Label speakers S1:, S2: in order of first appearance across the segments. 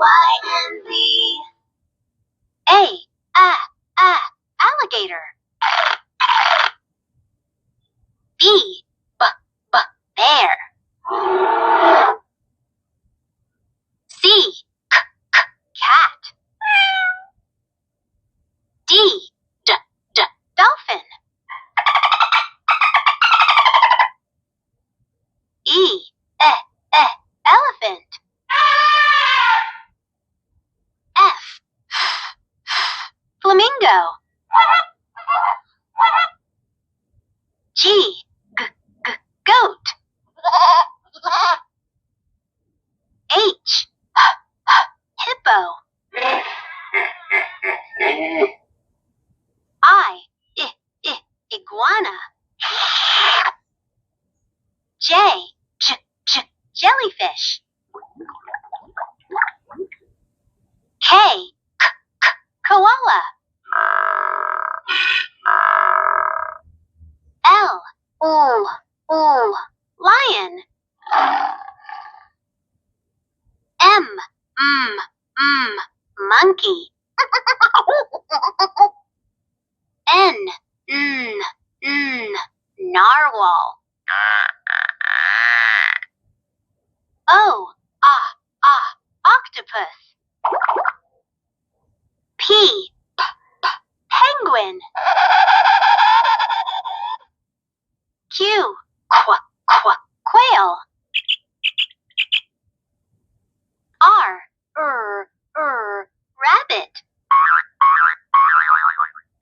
S1: Y, and Z. Alligator. B, bear. C, cat. D, dolphin. E, elephant. F, flamingo. G, goat. H, hippo. I, iguana. J, jellyfish. K, koala. L, lion. M, monkey. N, narwhal. O, octopus. P, penguin. Q, quail. R, rabbit.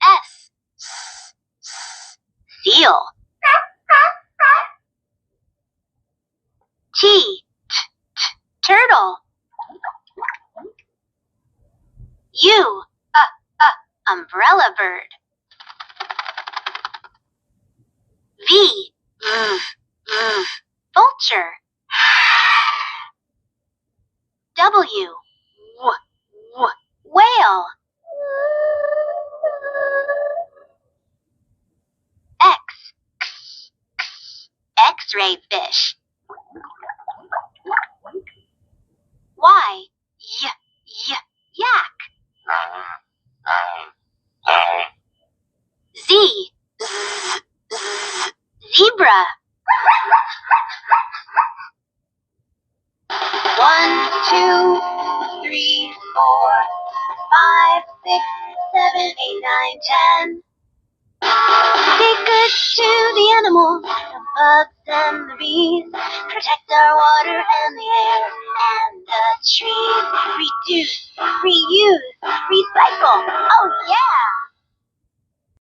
S1: S, seal. T, turtle. U, umbrella bird. V, vulture. W, whale. X, X-ray fish. Y, yak. Z, zebra. 1, 2, 3, 4, 5, 6, 7, 8, 9, 10. Be good to the animals, the bugs and the bees. Protect our water and the air and the trees. Reduce, reuse, recycle. Oh yeah!